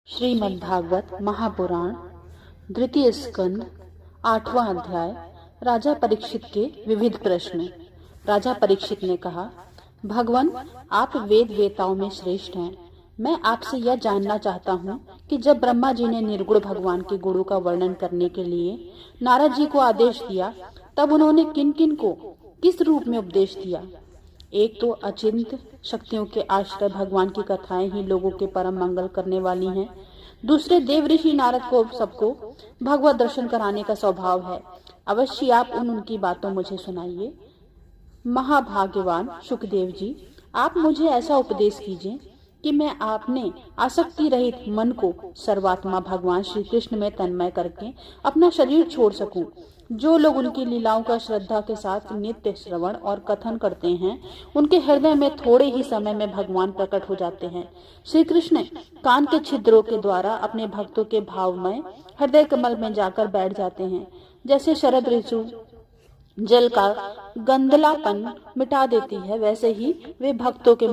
श्रीमद्भागवत महापुराण द्वितीय स्कंद 8वां अध्याय। राजा परीक्षित के विविध प्रश्न। राजा परीक्षित ने कहा, भगवान, आप वेद वेताओं में श्रेष्ठ हैं। मैं आपसे यह जानना चाहता हूँ कि जब ब्रह्मा जी ने निर्गुण भगवान के गुणों का वर्णन करने के लिए नारद जी को आदेश दिया, तब उन्होंने किन किन को किस रूप में उपदेश दिया। एक तो अचिंत शक्तियों के आश्रय भगवान की कथाएं ही लोगों के परम मंगल करने वाली हैं। दूसरे, देव ऋषि नारद को सबको भगवत दर्शन कराने का स्वभाव है। अवश्य आप उनकी बातों मुझे सुनाइए। महाभाग्यवान शुकदेव जी, आप मुझे ऐसा उपदेश कीजिए कि मैं आपने आसक्ति रहित मन को सर्वात्मा भगवान श्री कृष्ण में तन्मय करके अपना शरीर छोड़ सकूं। जो लोग उनकी लीलाओं का श्रद्धा के साथ नित्य श्रवण और कथन करते हैं, उनके हृदय में थोड़े ही समय में भगवान प्रकट हो जाते हैं। श्री कृष्ण कान के छिद्रों के द्वारा अपने भक्तों के भावमय हृदय कमल में जाकर बैठ जाते हैं। जैसे शरद ऋतु जल का गंधलापन मिटा देती है, वैसे ही वे भक्तों के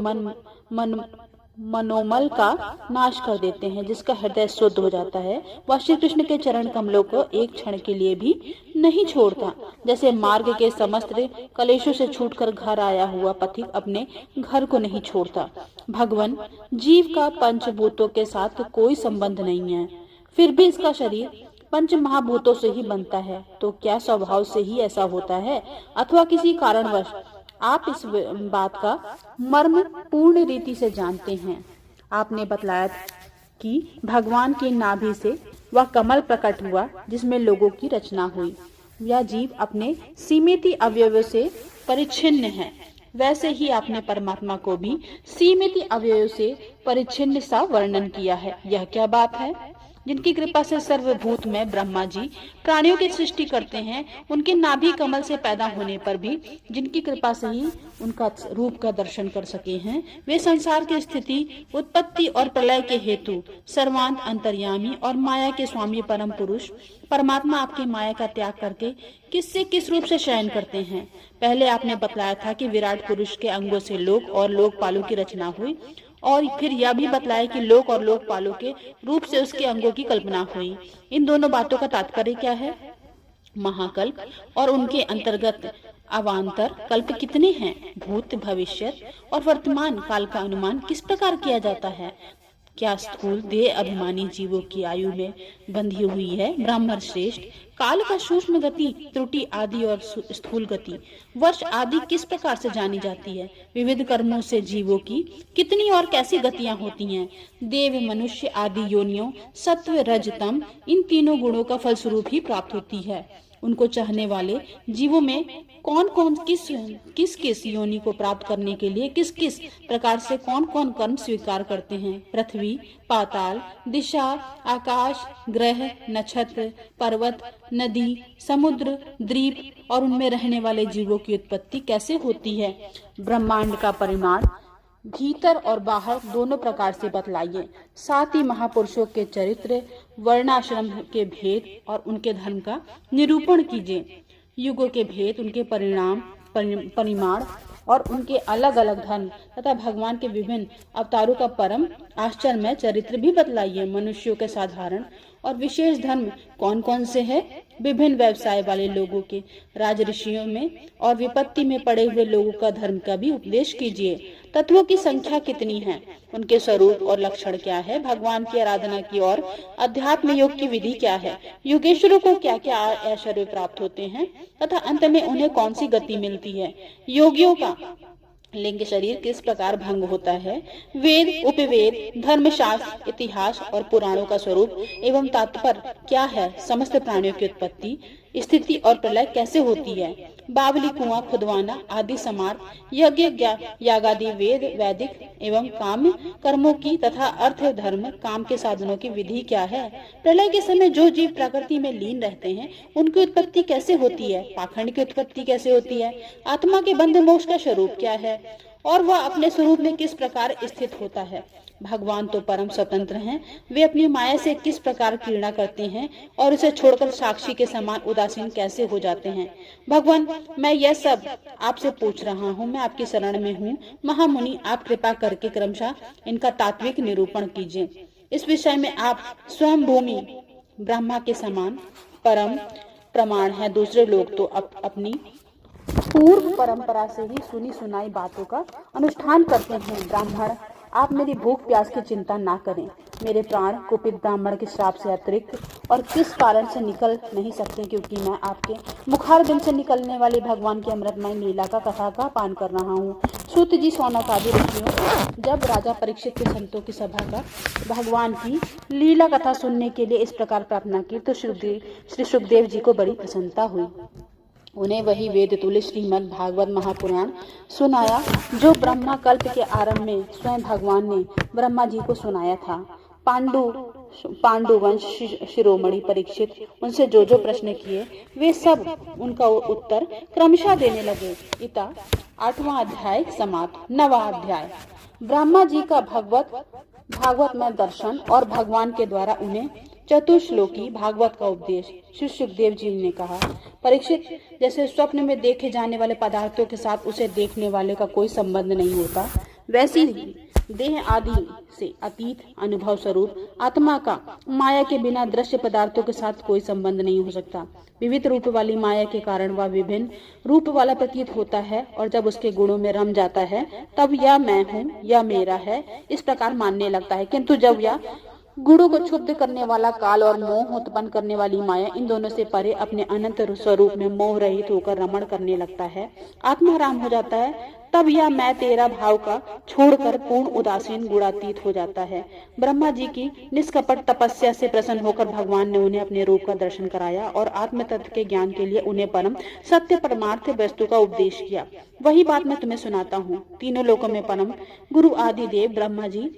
मनोमल का नाश कर देते हैं। जिसका हृदय शुद्ध हो जाता है, वह श्री कृष्ण के चरण कमलों को एक क्षण के लिए भी नहीं छोड़ता। जैसे मार्ग के समस्त कलेशों से छूटकर घर आया हुआ पथिक अपने घर को नहीं छोड़ता। भगवान, जीव का पंचभूतों के साथ कोई संबंध नहीं है, फिर भी इसका शरीर पंच महाभूतों से ही बनता है। तो क्या स्वभाव से ही ऐसा होता है अथवा किसी कारणवश आप इस बात का मर्म पूर्ण रीति से जानते हैं। आपने बतलाया कि भगवान की नाभि से वह कमल प्रकट हुआ जिसमें लोगों की रचना हुई। यह जीव अपने सीमित अवयवों से परिच्छिन्न है। वैसे ही आपने परमात्मा को भी सीमित अवयवों से परिच्छिन्न सा वर्णन किया है। यह क्या बात है? जिनकी कृपा से सर्वभूत में ब्रह्मा जी प्राणियों की सृष्टि करते हैं, उनके नाभि कमल से पैदा होने पर भी जिनकी कृपा से ही उनका रूप का दर्शन कर सके हैं, वे संसार की स्थिति, उत्पत्ति और प्रलय के हेतु सर्वांत अंतर्यामी और माया के स्वामी परम पुरुष परमात्मा आपकी माया का त्याग करके किससे किस रूप से शयन करते हैं। पहले आपने बतलाया था कि विराट पुरुष के अंगों से लोक और लोकपालों की रचना हुई, और फिर यह भी बतलाया कि लोक और लोकपालों के रूप से उसके अंगों की कल्पना हुई। इन दोनों बातों का तात्पर्य क्या है? महाकल्प और उनके अंतर्गत अवान्तर कल्प कितने हैं? भूत, भविष्य और वर्तमान काल का अनुमान किस प्रकार किया जाता है? क्या स्थूल देह अभिमानी जीवों की आयु में बंधी हुई है ब्राह्मण श्रेष्ठ? काल का सूक्ष्म गति, त्रुटि आदि और स्थूल गति, वर्ष आदि किस प्रकार से जानी जाती है? विविध कर्मों से जीवों की कितनी और कैसी गतियां होती हैं? देव, मनुष्य आदि योनियों सत्व, रज, तम, इन तीनों गुणों का फलस्वरूप ही प्राप्त होती है। उनको चाहने वाले जीवों में कौन कौन किस योनि को प्राप्त करने के लिए किस किस प्रकार से कौन कौन कर्म स्वीकार करते हैं? पृथ्वी, पाताल, दिशा, आकाश, ग्रह, नक्षत्र, पर्वत, नदी, समुद्र, द्वीप और उनमें रहने वाले जीवों की उत्पत्ति कैसे होती है? ब्रह्मांड का परिमाण भीतर और बाहर दोनों प्रकार से बतलाइए। साथ ही महापुरुषों के चरित्र, वर्णाश्रम के भेद और उनके धर्म का निरूपण कीजिए। युगों के भेद, उनके परिमाण और उनके अलग अलग धर्म तथा भगवान के विभिन्न अवतारों का परम आश्चर्यमय चरित्र भी बतलाइए। मनुष्यों के साधारण और विशेष धर्म कौन कौन से हैं? विभिन्न व्यवसाय वाले लोगों के, राज ऋषियों में और विपत्ति में पड़े हुए लोगों का धर्म का भी उपदेश कीजिए। तत्वों की संख्या कितनी है? उनके स्वरूप और लक्षण क्या है? भगवान की आराधना की और अध्यात्म योग की विधि क्या है? योगेश्वरों को क्या क्या ऐश्वर्य प्राप्त होते हैं तथा अंत में उन्हें कौन सी गति मिलती है? योगियों का लिंग शरीर किस प्रकार भंग होता है? वेद, उपवेद, धर्मशास्त्र, इतिहास और पुराणों का स्वरूप एवं तात्पर्य क्या है? समस्त प्राणियों की उत्पत्ति, स्थिति और प्रलय कैसे होती है? बावली, कुआं खुदवाना आदि समार, यज्ञ, यागादि, वेद, वैदिक एवं काम कर्मों की तथा अर्थ, धर्म, काम के साधनों की विधि क्या है? प्रलय के समय जो जीव प्रकृति में लीन रहते हैं, उनकी उत्पत्ति कैसे होती है? पाखंड की उत्पत्ति कैसे होती है? आत्मा के बंध मोक्ष का स्वरूप क्या है और वह अपने स्वरूप में किस प्रकार स्थित होता है? भगवान तो परम स्वतंत्र हैं, वे अपनी माया से किस प्रकार क्रीड़ा करते हैं और उसे छोड़कर साक्षी के समान उदासीन कैसे हो जाते हैं? भगवान, मैं यह सब आपसे पूछ रहा हूँ, मैं आपकी शरण में हूँ। महामुनि, आप कृपा करके क्रमशः इनका तात्विक निरूपण कीजिए। इस विषय में आप स्वयं भूमि ब्रह्मा के समान परम प्रमाण है। दूसरे लोग तो अपनी पूर्व परंपरा से ही सुनी सुनाई बातों का अनुष्ठान करते हैं। ब्राह्मण, आप मेरी भूख प्यास की चिंता ना करें। मेरे प्राण कुपित ब्राह्मण के श्राप से अतिरिक्त और किस कारण से निकल नहीं सकते, क्योंकि मैं आपके मुखारबिंद से निकलने वाली भगवान की अमृतमय लीला का कथा का पान कर रहा हूँ। सूत जी, शौनक आदि ऋषियों, जब राजा परीक्षित के संतों की सभा का भगवान की लीला कथा सुनने के लिए इस प्रकार प्रार्थना की तो श्री सुखदेव जी को बड़ी प्रसन्नता हुई। उन्हें वही वेद तुल्य श्रीमद् भागवत महापुराण सुनाया जो ब्रह्मा कल्प के आरंभ में स्वयं भगवान ने ब्रह्मा जी को सुनाया था। पांडुवंश शिरोमणि परीक्षित उनसे जो जो प्रश्न किए वे सब उनका उत्तर क्रमशः देने लगे। इता 8वां अध्याय समाप्त। 9वां अध्याय ब्रह्मा जी का भागवत में दर्शन और भगवान के द्वारा उन्हें चतुश्लोकी भागवत का उपदेश। श्री सुखदेव जी ने कहा, परीक्षित, जैसे स्वप्न में देखे जाने वाले पदार्थों के साथ उसे देखने वाले का कोई संबंध नहीं होता, वैसी ही देह आदि से अतीत अनुभव स्वरूप आत्मा का माया के बिना दृश्य पदार्थों के साथ कोई संबंध नहीं हो सकता। विविध रूप वाली माया के कारण वह विभिन्न रूप वाला प्रतीत होता है और जब उसके गुणों में रम जाता है तब यह मैं हूँ या मेरा है इस प्रकार मानने लगता है। किंतु जब यह गुणों को क्षुब्ध करने वाला काल और मोह उत्पन्न करने वाली माया, इन दोनों से परे अपने अनंत स्वरूप में मोह रहित होकर रमण करने लगता है, आत्माराम हो जाता है, तब यह मैं तेरा भाव का छोड़कर पूर्ण उदासीन गुणातीत हो जाता है। ब्रह्मा जी की निष्कपट तपस्या से प्रसन्न होकर भगवान ने उन्हें अपने रूप का दर्शन कराया और आत्म तत्व के ज्ञान के लिए उन्हें परम सत्य परमार्थ वस्तु का उपदेश किया। वही बात मैं तुम्हें सुनाता हूँ। तीनों लोकों में परम गुरु आदि देव ब्रह्मा जी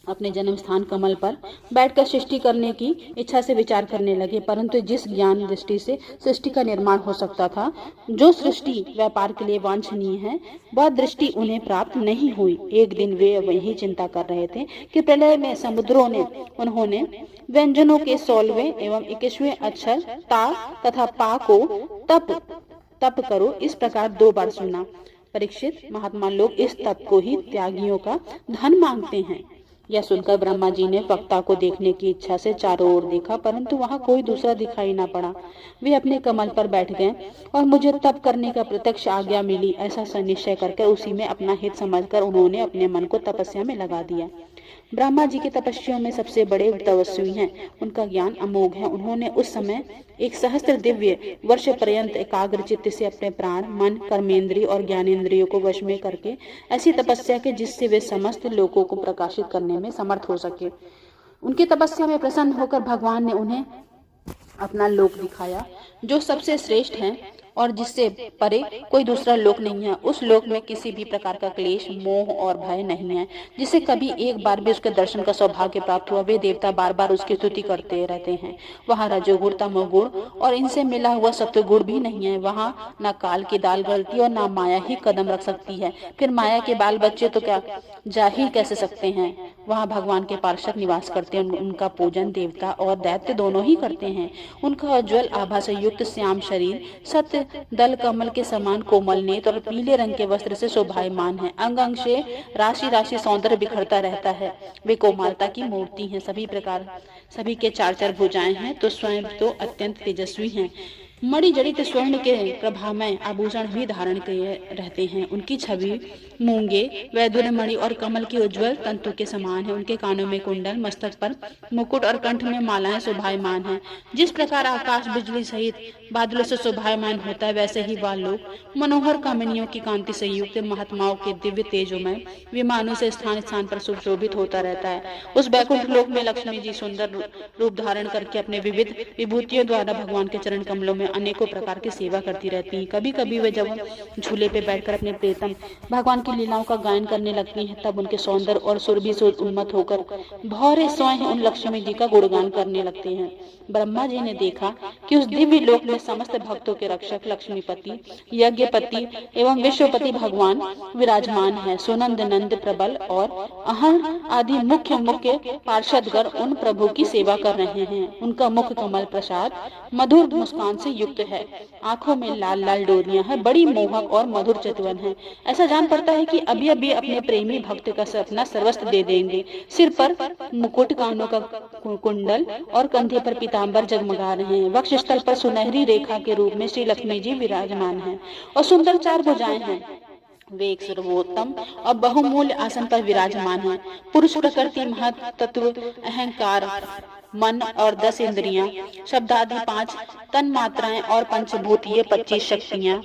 अपने जन्म स्थान कमल पर बैठकर सृष्टि करने की इच्छा से विचार करने लगे, परंतु जिस ज्ञान दृष्टि से सृष्टि का निर्माण हो सकता था, जो सृष्टि व्यापार के लिए वांछनीय है, वह दृष्टि उन्हें प्राप्त नहीं हुई। एक दिन वे वही चिंता कर रहे थे कि प्रलय में समुद्रों ने उन्होंने व्यंजनों के 16वें एवं 21वें अक्षर ता तथा पा को तप करो इस प्रकार 2 बार सुना। परीक्षित, महात्मा लोग इस तप को ही त्यागियों का धन मांगते हैं। यह सुनकर ब्रह्मा जी ने वक्ता को देखने की इच्छा से चारों ओर देखा, परंतु वहां कोई दूसरा दिखाई न पड़ा। वे अपने कमल पर बैठ गए और मुझे तप करने का प्रत्यक्ष आज्ञा मिली, ऐसा संनिश्चय करके उसी में अपना हित समझकर उन्होंने अपने मन को तपस्या में लगा दिया। ब्रह्मा जी के तपस्वियों में सबसे बड़े तपस्वी हैं, उनका ज्ञान अमोघ है। उन्होंने उस समय 1 सहस्त्र दिव्य वर्ष पर्यंत एकाग्र चित्त से अपने प्राण, मन, कर्मेंद्रिय और ज्ञानेंद्रियों को वश में करके ऐसी तपस्या की जिससे वे समस्त लोकों को प्रकाशित करने में समर्थ हो सके। उनकी तपस्या में प्रसन्न होकर भगवान ने उन्हें अपना लोक दिखाया जो सबसे श्रेष्ठ है और जिससे परे कोई दूसरा लोक नहीं है। उस लोक में किसी भी प्रकार का क्लेश, मोह और भय नहीं है। जिसे कभी एक बार भी उसके दर्शन का सौभाग्य प्राप्त हुआ, वे देवता बार बार उसकी स्तुति करते रहते हैं। वहाँ रजोगुण, तमोगुण और इनसे मिला हुआ सत्वगुण भी नहीं है। वहाँ न काल की दाल गलती और न माया ही कदम रख सकती है। फिर माया के बाल बच्चे तो क्या जा ही कैसे सकते हैं। वहाँ भगवान के पार्षद निवास करते हैं। उनका पूजन देवता और दैत्य दोनों ही करते हैं। उनका उज्ज्वल आभा से युक्त श्याम शरीर सत्य दल कमल के समान कोमल नेत्र और पीले रंग के वस्त्र से शोभायमान है। अंग अंग से राशि राशि सौंदर्य बिखरता रहता है। वे कोमलता की मूर्ति हैं। सभी के 4 भुजाएं हैं तो स्वयं तो अत्यंत तेजस्वी हैं। मणि जड़ित स्वर्ण के प्रभामय आभूषण भी धारण किए रहते हैं। उनकी छवि मूंगे, वैदुर्य मणि और कमल की उज्ज्वल तंतु के समान है। उनके कानों में कुंडल, मस्तक पर मुकुट और कंठ में मालाएं शोभायमान है। जिस प्रकार आकाश बिजली सहित बादलों से शोभायमान होता है, वैसे ही वह लोग मनोहर कामिनियों की कांति से युक्त महात्माओं के दिव्य तेजोमय विमानों से स्थान स्थान पर सुशोभित होता रहता है। उस बैकुंठ लोक में लक्ष्मी जी सुंदर रूप धारण करके अपने विविध विभूतियों द्वारा भगवान के चरण कमलों में अनेकों प्रकार की सेवा करती रहती हैं। कभी कभी वे जब झूले पे बैठकर अपने प्रीतम भगवान की लीलाओं का गायन करने लगती हैं, तब उनके सौंदर्य और सुरभि से उन्मत्त होकर भौरे स्वयं उन लक्ष्मी जी का गुणगान करने लगते हैं। ब्रह्मा जी ने देखा कि उस दिव्य लोक में समस्त भक्तों के रक्षक लक्ष्मीपति, यज्ञपति एवं विश्वपति भगवान विराजमान है। सुनंद, नंद, प्रबल और अहन आदि मुख्य पार्षदगण उन प्रभु की सेवा कर रहे हैं। उनका मुख कमल प्रसाद मधुर मुस्कान से युक्त है। आंखों में लाल लाल डोरियां हैं, बड़ी मोहक और मधुर चितवन है। ऐसा जान पड़ता है कि अभी अभी अपने प्रेमी भक्त का अपना सर्वस्व दे देंगे। सिर पर मुकुट, कानों का कुंडल और कंधे पर पीताम्बर जगमगा रहे हैं। वक्ष स्थल पर सुनहरी रेखा के रूप में श्री लक्ष्मी जी विराजमान हैं और सुंदर 4 भुजाएं हैं। वे एक सर्वोत्तम और बहुमूल्य आसन पर विराजमान हैं। पुरुष प्रकृति, महत्त्व, अहंकार, मन और 10 इंद्रियां, शब्दादि 5 तन मात्राएं और पंचभूत ये 25 शक्तियां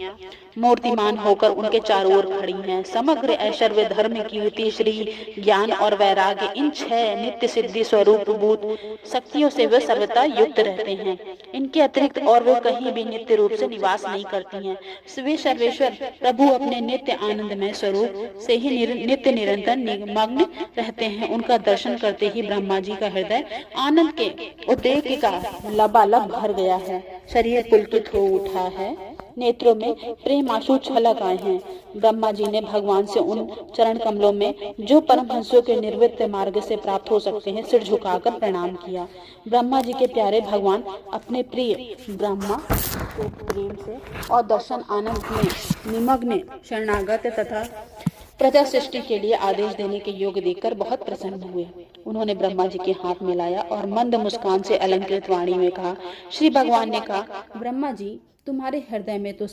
मूर्तिमान होकर उनके चारों ओर खड़ी हैं। समग्र ऐश्वर्य, धर्म, कीर्ति, श्री, ज्ञान और वैराग्य, इन 6 नित्य सिद्धि स्वरूप भूत शक्तियों से वे सर्वथा युक्त रहते हैं। इनके अतिरिक्त और वे कहीं भी नित्य रूप से निवास नहीं करती हैं। वे सर्वेश्वर प्रभु अपने नित्य आनंदमय स्वरूप से ही नित्य निरंतर निमग्न रहते हैं। उनका दर्शन करते ही ब्रह्मा जी का हृदय आनंद के उद्रेक का लबालब भर गया है। शरीर पुलकित हो उठा है, नेत्रों में प्रेम आंसू छलक आए हैं। ब्रह्मा जी ने भगवान से उन चरण कमलों में जो परमहंसों के निर्वृत्त मार्ग से प्राप्त हो सकते हैं सिर झुकाकर प्रणाम किया। ब्रह्मा जी के प्यारे भगवान अपने प्रिय ब्रह्मा को प्रेम से और दर्शन आनंद में निमग्न शरणागत तथा प्रजा सृष्टि के लिए आदेश देने के योग देखकर बहुत प्रसन्न हुए। उन्होंने ब्रह्मा जी के हाथ मिलाया और मंद मुस्कान से अलंकृत वाणी में कहा। श्री भगवान ने कहा, ब्रह्मा जी, तुम्हारे हृदय में तो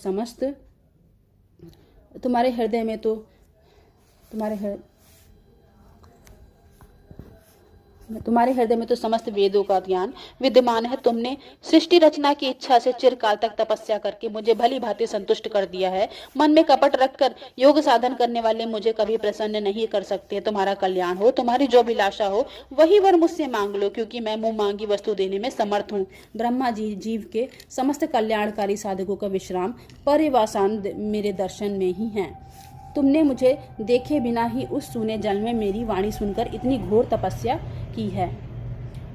समस्त वेदों का ज्ञान विद्यमान है। तुमने सृष्टि रचना की इच्छा से चिरकाल तक तपस्या करके मुझे भली भांति संतुष्ट कर दिया है। मन में कपट रखकर योग साधन करने वाले मुझे कभी प्रसन्न नहीं कर सकते। तुम्हारा कल्याण हो, तुम्हारी जो अभिलाषा हो वही वर मुझसे मांग लो, क्योंकि मैं मुंह मांगी वस्तु देने में समर्थ हूँ। ब्रह्मा जी जीव के समस्त कल्याणकारी साधकों का विश्राम परिवासान मेरे दर्शन में ही है। तुमने मुझे देखे बिना ही उस सूने जल में मेरी वाणी सुनकर इतनी घोर तपस्या की है।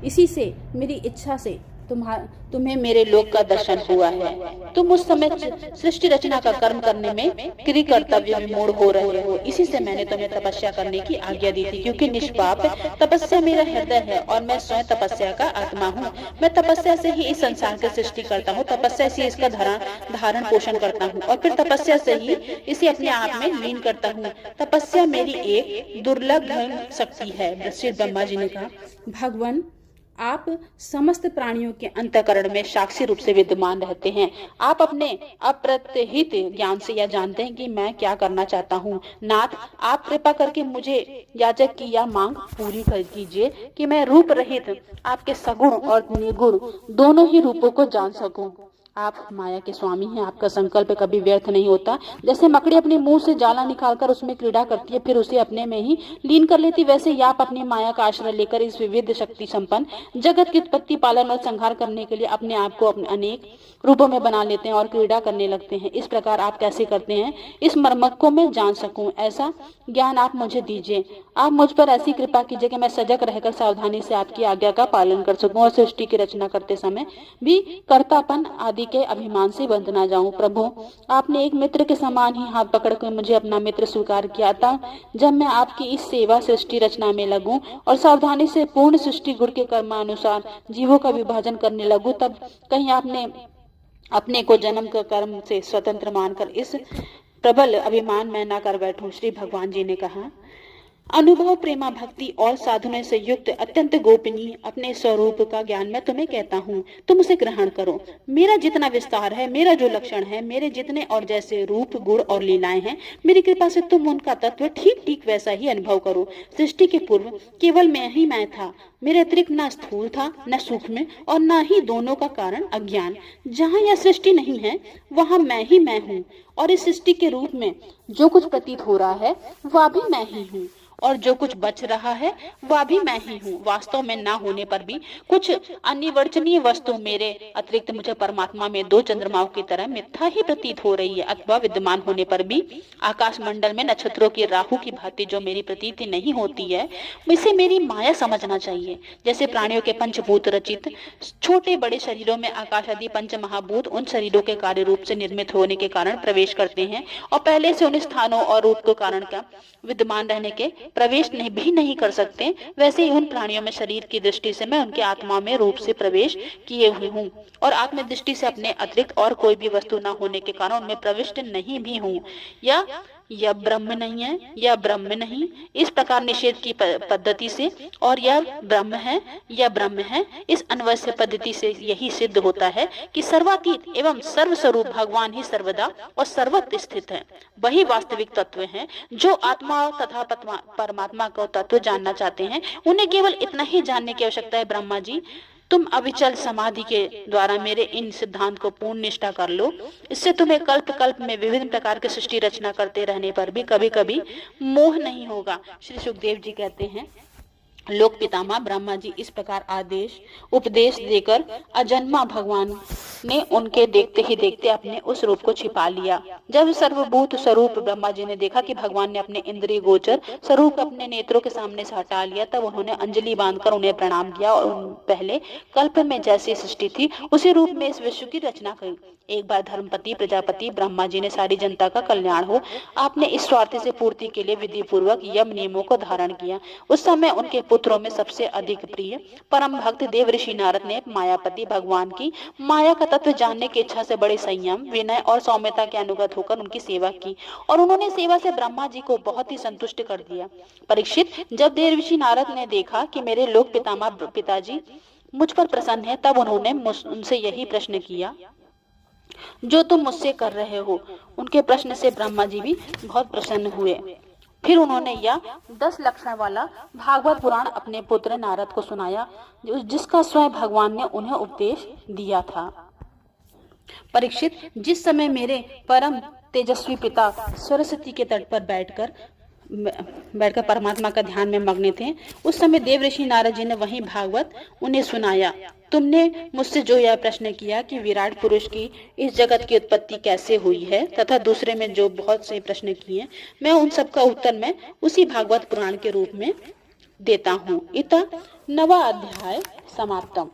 इसी से मेरी इच्छा से तुम्हें मेरे लोक का दर्शन हुआ है। तुम उस समय सृष्टि रचना का कर्म करने में क्रिय कर्तव्य विमूढ़ हो रहे हो। इसी से मैंने तुम्हें तपस्या करने की आज्ञा दी थी, क्योंकि निष्पाप तपस्या मेरा हृदय है और मैं स्वयं तपस्या का आत्मा हूँ। मैं तपस्या से ही इस संसार की सृष्टि करता हूँ, तपस्या से इसका धारण पोषण करता हूँ और फिर तपस्या से ही इसे अपने आप में लीन करता हूँ। तपस्या मेरी एक दुर्लभ शक्ति है। श्री ब्रह्मा जी ने कहा, भगवान, आप समस्त प्राणियों के अंतःकरण में साक्षी रूप से विद्यमान रहते हैं। आप अपने अप्रत्यहित ज्ञान से यह जानते हैं कि मैं क्या करना चाहता हूँ। नाथ, आप कृपा करके मुझे याचक की यह मांग पूरी कर कीजिए कि मैं रूप रहित आपके सगुण और निर्गुण दोनों ही रूपों को जान सकूं। आप माया के स्वामी हैं, आपका संकल्प कभी व्यर्थ नहीं होता। जैसे मकड़ी अपने मुंह से जाला निकालकर उसमें क्रीड़ा करती है, फिर उसे अपने में ही लीन कर लेती, वैसे ही आप अपनी माया का आश्रय लेकर इस विविध शक्ति संपन्न जगत की उत्पत्ति, पालन और संहार करने के लिए अपने आप को अपने अनेक रूपों में बना लेते हैं और क्रीड़ा करने लगते हैं। इस प्रकार आप कैसे करते हैं, इस मर्मक को मैं जान सकूं, ऐसा ज्ञान आप मुझे दीजिए। आप मुझ पर ऐसी कृपा कीजिए कि मैं सजग रहकर सावधानी से आपकी आज्ञा का पालन कर सकूं और सृष्टि की रचना करते समय भी कर्तापन आदि के अभिमान से बंध ना जाऊं। प्रभु, आपने एक मित्र के समान ही हाथ पकड़कर मुझे अपना मित्र स्वीकार किया था। जब मैं आपकी इस सेवा सृष्टि रचना में लगूं और सावधानी से पूर्ण सृष्टि गुण के कर्मानुसार जीवों का विभाजन करने लगूं, तब कहीं आपने अपने को जन्म के कर्म से स्वतंत्र मानकर इस प्रबल अभिमान में न कर बैठूं। श्री भगवान जी ने कहा, अनुभव, प्रेमा, भक्ति और साधनों से युक्त अत्यंत गोपनीय अपने स्वरूप का ज्ञान मैं तुम्हें कहता हूँ, तुम उसे ग्रहण करो। मेरा जितना विस्तार है, मेरा जो लक्षण है, मेरे जितने और जैसे रूप, गुण और लीलाएं हैं, मेरी कृपा से तुम उनका तत्व ठीक ठीक वैसा ही अनुभव करो। सृष्टि के पूर्व केवल मैं था, मेरे अतिरिक्त न स्थूल था, न सूक्ष्म और न ही दोनों का कारण अज्ञान। जहाँ यह सृष्टि नहीं है, वहाँ मैं हूँ और इस सृष्टि के रूप में जो कुछ प्रतीत हो रहा है वह भी मैं ही हूँ और जो कुछ बच रहा है वह भी मैं ही हूँ। वास्तव में ना होने पर भी कुछ अनिवर्चनीय वस्तु मेरे अतिरिक्त मुझे परमात्मा में 2 चंद्रमाओं की तरह मिथ्या ही प्रतीत हो रही है, अथवा विद्यमान होने पर भी आकाश मंडल में नक्षत्रों की राहु की भांति जो मेरी प्रतीति नहीं होती है, इसे मेरी माया समझना चाहिए। जैसे प्राणियों के पंचभूत रचित छोटे बड़े शरीरों में आकाश आदि पंच महाभूत उन शरीरों के कार्य रूप से निर्मित होने के कारण प्रवेश करते हैं और पहले से उन स्थानों और रूप के कारण का विद्यमान रहने के प्रवेश भी नहीं कर सकते, वैसे ही उन प्राणियों में शरीर की दृष्टि से मैं उनके आत्मा में रूप से प्रवेश किए हुए हूँ और आत्म दृष्टि से अपने अतिरिक्त और कोई भी वस्तु न होने के कारण उनमें प्रविष्ट नहीं भी हूँ। यह ब्रह्म नहीं है, यह ब्रह्म नहीं, इस प्रकार निषेध की पद्धति से और यह ब्रह्म है, यह ब्रह्म है, इस अन्वय पद्धति से यही सिद्ध होता है कि सर्वातीत एवं सर्वस्वरूप भगवान ही सर्वदा और सर्वत्र स्थित है। वही वास्तविक तत्व हैं। जो आत्मा तथा परमात्मा को तत्व जानना चाहते हैं उन्हें केवल इतना ही जानने की आवश्यकता है, ब्रह्मा जी तुम अविचल समाधि के द्वारा मेरे इन सिद्धांत को पूर्ण निष्ठा कर लो। इससे तुम्हें कल्प कल्प में विभिन्न प्रकार की सृष्टि रचना करते रहने पर भी कभी कभी मोह नहीं होगा। श्री सुखदेव जी कहते हैं, लोक पितामह ब्रह्मा जी इस प्रकार उपदेश देकर अजन्मा भगवान ने उनके देखते ही देखते अपने उस रूप को छिपा लिया। जब सर्वभूत स्वरूप ब्रह्मा जी ने देखा कि भगवान ने अपने इंद्रिय गोचर स्वरूप अपने नेत्रों के सामने से हटा लिया, तब उन्होंने अंजलि बांधकर उन्हें प्रणाम किया और पहले कल्प में जैसी सृष्टि थी उसी रूप में इस विश्व की रचना की। एक बार धर्मपति प्रजापति ब्रह्मा जी ने सारी जनता का कल्याण हो आपने इस स्वार्थ से पूर्ति के लिए विधि पूर्वक यम नियमों को धारण किया। उस समय उनके पुत्रों में सबसे अधिक प्रिय परम भक्त देव ऋषि नारद ने मायापति भगवान की माया का तत्व जानने की इच्छा से बड़े संयम, विनय और सौम्यता के अनुगत होकर उनकी सेवा की और उन्होंने सेवा से ब्रह्मा जी को बहुत ही संतुष्ट कर दिया। परीक्षित, जब देव ऋषि नारद ने देखा कि मेरे लोक पितामह पिताजी मुझ पर प्रसन्न है, तब उन्होंने उनसे यही प्रश्न किया जो तुम मुझसे कर रहे हो। उनके प्रश्न से ब्रह्मा जी भी बहुत प्रसन्न हुए। फिर उन्होंने यह 10 लक्षण वाला भागवत पुराण अपने पुत्र नारद को सुनाया, जिसका स्वयं भगवान ने उन्हें उपदेश दिया था। परीक्षित, जिस समय मेरे परम तेजस्वी पिता सरस्वती के तट पर बैठकर परमात्मा का ध्यान में मग्न थे, उस समय देव ऋषि नारद जी ने वही भागवत उन्हें सुनाया। तुमने मुझसे जो यह प्रश्न किया कि विराट पुरुष की इस जगत की उत्पत्ति कैसे हुई है, तथा दूसरे में जो बहुत से प्रश्न किए, मैं उन सब का उत्तर मैं उसी भागवत पुराण के रूप में देता हूँ। इतना 9वां अध्याय समाप्तम।